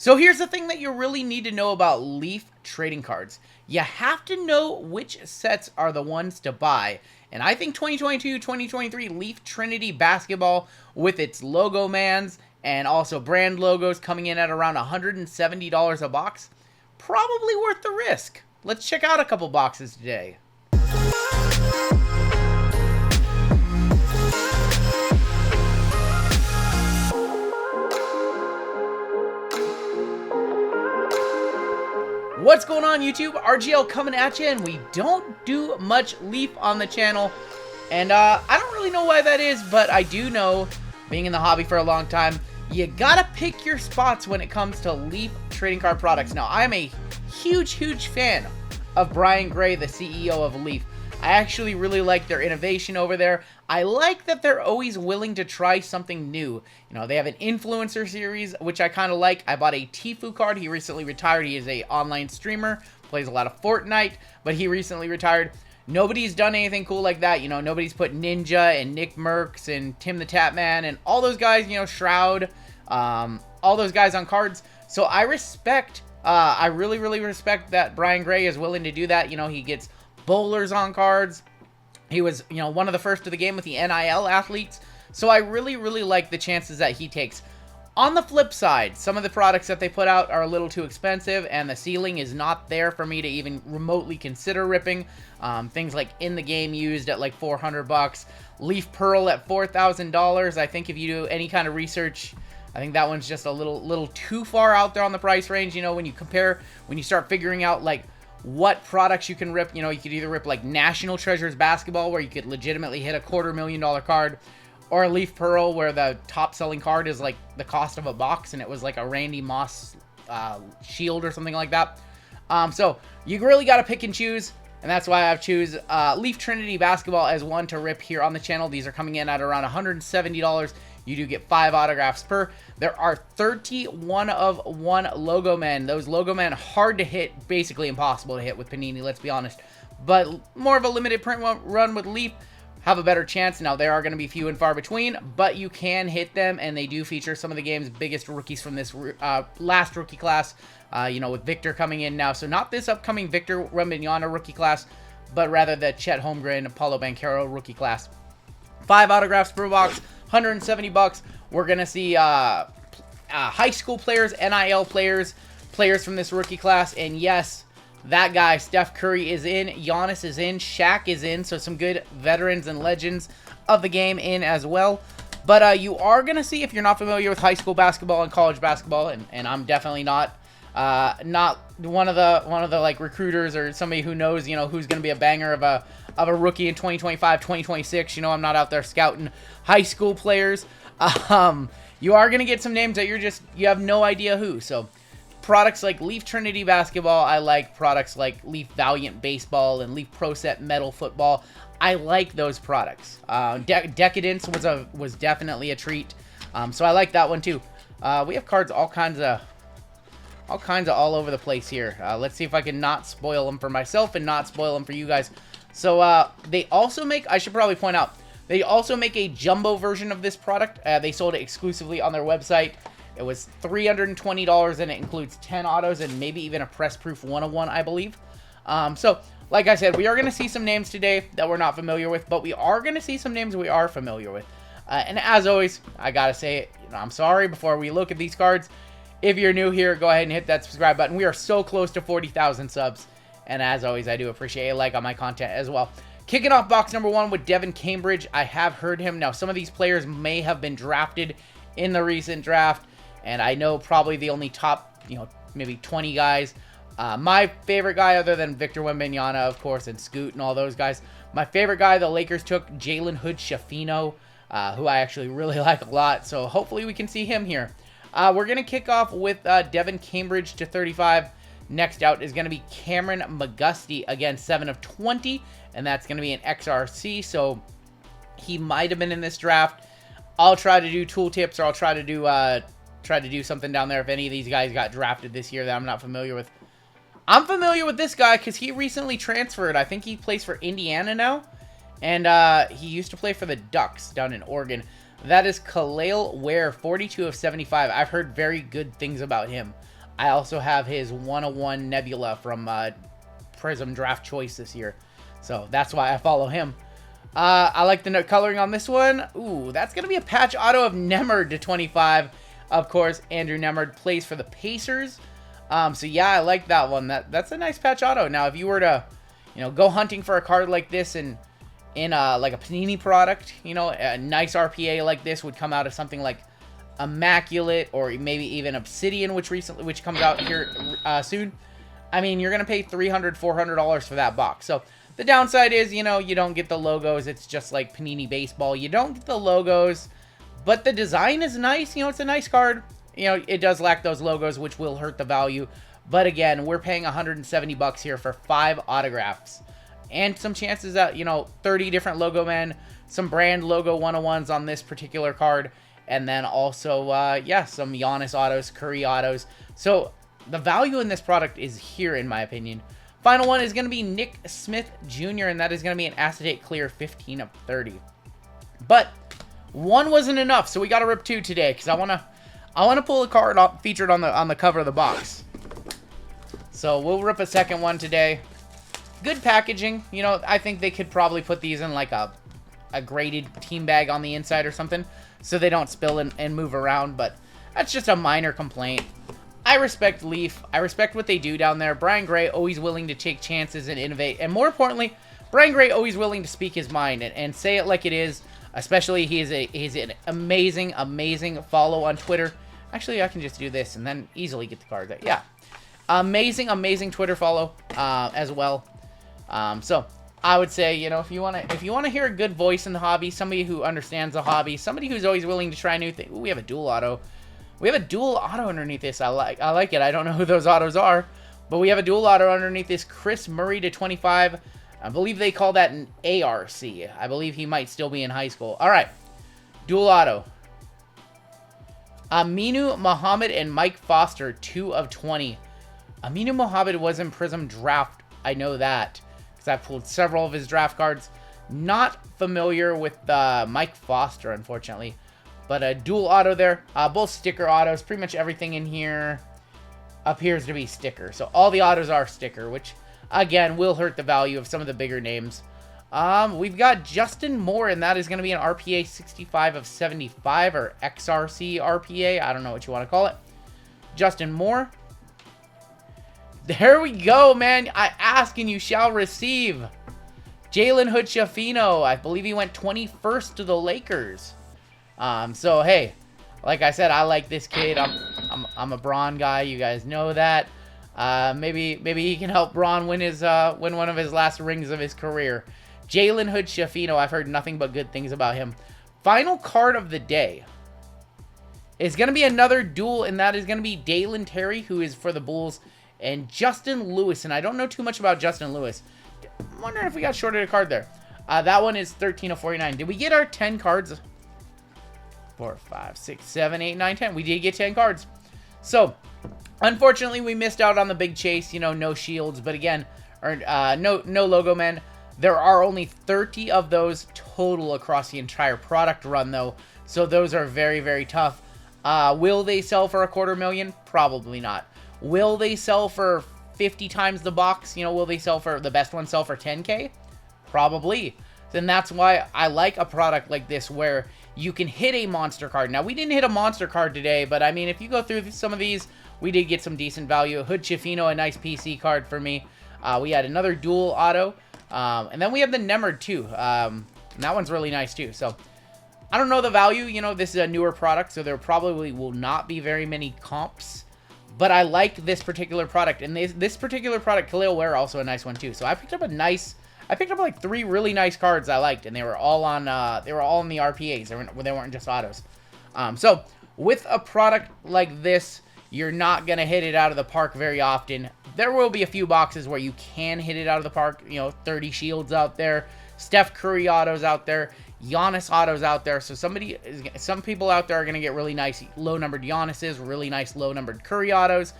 So here's the thing that you really need to know about Leaf trading cards. You have to know which sets are the ones to buy. And I think 2022-2023 Leaf Trinity Basketball with its Logomans and also brand logos coming in at around $170 a box, probably worth the risk. Let's check out a couple boxes today. What's going on, YouTube? RGL coming at you, and we don't do much Leaf on the channel. And I don't really know why that is, but I do know, being in the hobby for a long time, you gotta pick your spots when it comes to Leaf trading card products. Now, I'm a huge fan of Brian Gray, the CEO of Leaf. I actually really like their innovation over there. I like that they're always willing to try something new. You know, they have an influencer series, which I kind of like. I bought a Tfue card. He recently retired. He is an online streamer, plays a lot of Fortnite, but he recently retired. Nobody's done anything cool like that. You know, nobody's put Ninja and Nick Merckx and Tim the Tatman and all those guys, you know, Shroud, all those guys on cards. So I respect, I really respect that Brian Gray is willing to do that. You know, he gets bowlers on cards. He was, you know, one of the first of the game with the NIL athletes. So I really like the chances that he takes. On the flip side, some of the products that they put out are a little too expensive, and the ceiling is not there for me to even remotely consider ripping. Things like In the Game used at like $400, Leaf Pearl at $4,000. I think if you do any kind of research, I think that one's just a little too far out there on the price range. You know, when you compare, when you start figuring out like what products you can rip, you know, you could either rip like National Treasures Basketball, where you could legitimately hit a $250,000 card, or a Leaf Pearl, where the top selling card is like the cost of a box, and it was like a Randy Moss shield or something like that. So you really got to pick and choose, and that's why I've choose Leaf Trinity Basketball as one to rip here on the channel. These are coming in at around $170. You do get 5 autographs per. There are 31 of 1 Logoman. Those Logoman hard to hit, basically impossible to hit with Panini, let's be honest. But more of a limited print run with Leaf, have a better chance. Now, they are going to be few and far between, but you can hit them, and they do feature some of the game's biggest rookies from this last rookie class, you know, with Victor coming in now. So not this upcoming Victor Wembanyama rookie class, but rather the Chet Holmgren, Paulo Banchero rookie class. 5 autographs per box. $170. We're going to see high school players, NIL players from this rookie class. And yes, that guy, Steph Curry, is in. Giannis is in. Shaq is in. So some good veterans and legends of the game in as well. But you are going to see, if you're not familiar with high school basketball and college basketball, and I'm definitely not one of the like recruiters or somebody who knows, you know, who's going to be a banger of a rookie in 2025, 2026. You know, I'm not out there scouting high school players. You are going to get some names that you have no idea who. So products like Leaf Trinity Basketball, I like. Products like Leaf Valiant Baseball and Leaf Pro Set Metal Football, I like those products. Decadence was definitely a treat. So I like that one too. We have cards all kinds of all over the place here. Let's see if I can not spoil them for myself and not spoil them for you guys. So they also make, I should probably point out, they also make a jumbo version of this product. They sold it exclusively on their website. It was $320, and it includes 10 autos and maybe even a press proof 101, I believe. So like I said, we are going to see some names today that we're not familiar with, but we are going to see some names we are familiar with. And as always, I got to say, you know, I'm sorry before we look at these cards. If you're new here, go ahead and hit that subscribe button. We are so close to 40,000 subs. And as always, I do appreciate a like on my content as well. Kicking off box number 1 with Devin Cambridge. I have heard him. Now, some of these players may have been drafted in the recent draft. And I know probably the only top, you know, maybe 20 guys. My favorite guy, other than Victor Wembanyama, of course, and Scoot and all those guys. My favorite guy, the Lakers took Jalen Hood-Schifino, who I actually really like a lot. So hopefully we can see him here. We're going to kick off with Devin Cambridge to 35. Next out is going to be Cameron McGusty, again, 7 of 20, and that's going to be an XRC, so he might have been in this draft. I'll try to do tooltips, or I'll try to do something down there if any of these guys got drafted this year that I'm not familiar with. I'm familiar with this guy because he recently transferred. I think he plays for Indiana now, and he used to play for the Ducks down in Oregon. That is Khalil Ware, 42 of 75. I've heard very good things about him. I also have his 101 Nebula from Prizm Draft Choice this year. So that's why I follow him. I like the coloring on this one. Ooh, that's going to be a patch auto of Nemerd to 25. Of course, Andrew Nemerd plays for the Pacers. So yeah, I like that one. That's a nice patch auto. Now, if you were to, go hunting for a card like this in like a Panini product, a nice RPA like this would come out of something like Immaculate or maybe even Obsidian, which comes out here soon. I mean, you're gonna pay $300, $400 for that box. So the downside is, you don't get the logos. It's just like Panini Baseball. You don't get the logos, but the design is nice. It's a nice card. It does lack those logos, which will hurt the value. But again, we're paying $170 here for 5 autographs. And some chances at, 30 different Logomen, some brand logo 101s on this particular card. And then also, some Giannis autos, Curry autos. So the value in this product is here, in my opinion. Final one is going to be Nick Smith Jr., and that is going to be an acetate clear 15 of 30. But one wasn't enough, so we got to rip 2 today, because I want to pull a card featured on the cover of the box. So we'll rip a second one today. Good packaging. I think they could probably put these in like a graded team bag on the inside or something, so they don't spill and move around, but that's just a minor complaint. I respect Leaf. I respect what they do down there. Brian Gray, always willing to take chances and innovate. And more importantly, Brian Gray, always willing to speak his mind and say it like it is. Especially, he's an amazing, amazing follow on Twitter. Actually, I can just do this and then easily get the card there. Yeah. Amazing, amazing Twitter follow as well. So I would say, if you want to hear a good voice in the hobby, somebody who understands the hobby, somebody who's always willing to try new things. Ooh, we have a dual auto. We have a dual auto underneath this. I like it. I don't know who those autos are, but we have a dual auto underneath this. Chris Murray to 25. I believe they call that an ARC. I believe he might still be in high school. All right. Dual auto. Aminu Muhammad and Mike Foster, 2 of 20. Aminu Muhammad was in Prizm Draft. I know that because I've pulled several of his draft cards. Not familiar with Mike Foster, unfortunately. But a dual auto there. Both sticker autos. Pretty much everything in here appears to be sticker. So all the autos are sticker, which, again, will hurt the value of some of the bigger names. We've got Justin Moore, and that is going to be an RPA 65 of 75, or XRC RPA. I don't know what you want to call it. Justin Moore. There we go, man. I ask and you shall receive. Jalen Hood-Schifino. I believe he went 21st to the Lakers. So hey, like I said, I like this kid. I'm a Braun guy. You guys know that. Maybe he can help Braun win one of his last rings of his career. Jalen Hood-Schifino. I've heard nothing but good things about him. Final card of the day is going to be another duel, and that is going to be Dalen Terry, who is for the Bulls, and Justin Lewis. And I don't know too much about Justin Lewis. I'm wondering if we got shorted a card there. That one is 13 of 49. Did we get our 10 cards? 4, 5, 6, 7, 8, 9, 10. We did get 10 cards. So, unfortunately, we missed out on the big chase. No shields. But again, no logo men. There are only 30 of those total across the entire product run, though. So those are very, very tough. Will they sell for $250,000? Probably not. Will they sell for 50 times the box? Will they sell for, the best one sell for $10K? Probably. Then that's why I like a product like this where you can hit a monster card. Now, we didn't hit a monster card today, but I mean, if you go through some of these, we did get some decent value. Hood-Schifino, a nice PC card for me. We had another dual auto. And then we have the Nemerd too. And that one's really nice too. So, I don't know the value. This is a newer product, so there probably will not be very many comps. But I like this particular product. And this particular product, Khalil Ware, also a nice one too. So, I picked up like 3 really nice cards I liked, and they were all on the RPAs. They weren't just autos. So with a product like this, you're not gonna hit it out of the park very often. There will be a few boxes where you can hit it out of the park. 30 shields out there, Steph Curry autos out there, Giannis autos out there. So some people out there are gonna get really nice low-numbered Giannis's, really nice low-numbered Curry autos,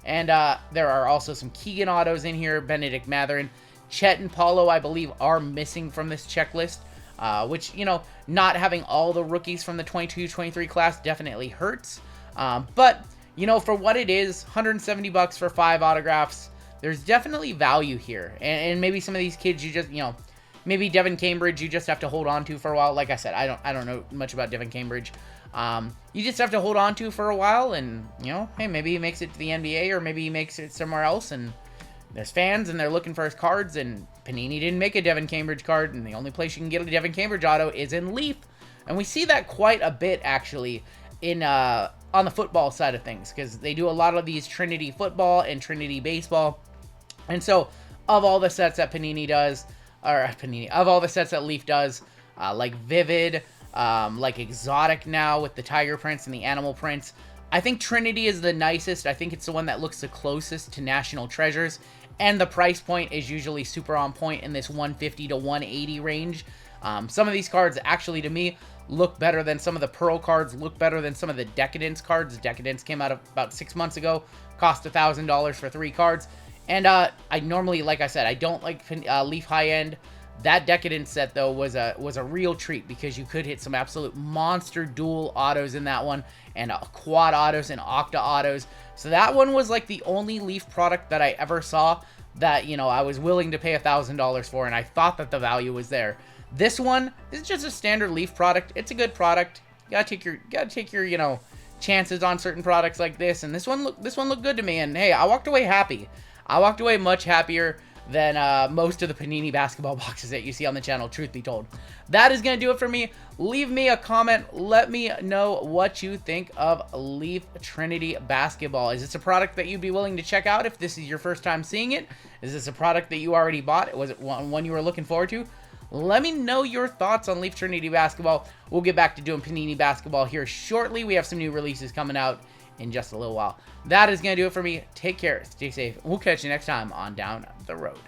and there are also some Keegan autos in here, Benedict Mathurin. Chet and Paulo, I believe, are missing from this checklist, which, not having all the rookies from the 22-23 class definitely hurts. But, you know, for what it is, $170 for 5 autographs, there's definitely value here. And maybe some of these kids you just, you know, maybe Devin Cambridge you just have to hold on to for a while. Like I said, I don't know much about Devin Cambridge. You just have to hold on to for a while, and, you know, hey, maybe he makes it to the NBA, or maybe he makes it somewhere else, and there's fans, and they're looking for his cards, and Panini didn't make a Devin Cambridge card, and the only place you can get a Devin Cambridge auto is in Leaf. And we see that quite a bit, actually, in on the football side of things, because they do a lot of these Trinity Football and Trinity Baseball. And so, of all the sets that Panini does, of all the sets that Leaf does, like Vivid, like Exotic now with the tiger prints and the animal prints, I think Trinity is the nicest. I think it's the one that looks the closest to National Treasures, and the price point is usually super on point in this 150 to 180 range. Some of these cards actually, to me, look better than some of the Pearl cards, look better than some of the Decadence cards. Decadence came out about 6 months ago, cost $1,000 for 3 cards. And I normally, like I said, I don't like Leaf High End. That Decadence set, though, was a real treat, because you could hit some absolute monster dual autos in that one, and quad autos and octa autos. So that one was like the only Leaf product that I ever saw that, you know, I was willing to pay $1,000 for, and I thought that the value was there. This one is just a standard Leaf product. It's a good product. You gotta take your you know, chances on certain products like this, and this one looked good to me. And hey, I walked away happy. I walked away much happier than most of the Panini basketball boxes that you see on the channel, truth be told. That is going to do it for me. Leave me a comment. Let me know what you think of Leaf Trinity Basketball. Is this a product that you'd be willing to check out if this is your first time seeing it? Is this a product that you already bought? Was it one you were looking forward to? Let me know your thoughts on Leaf Trinity Basketball. We'll get back to doing Panini Basketball here shortly. We have some new releases coming out in just a little while. That is going to do it for me. Take care. Stay safe. We'll catch you next time on Down the Road.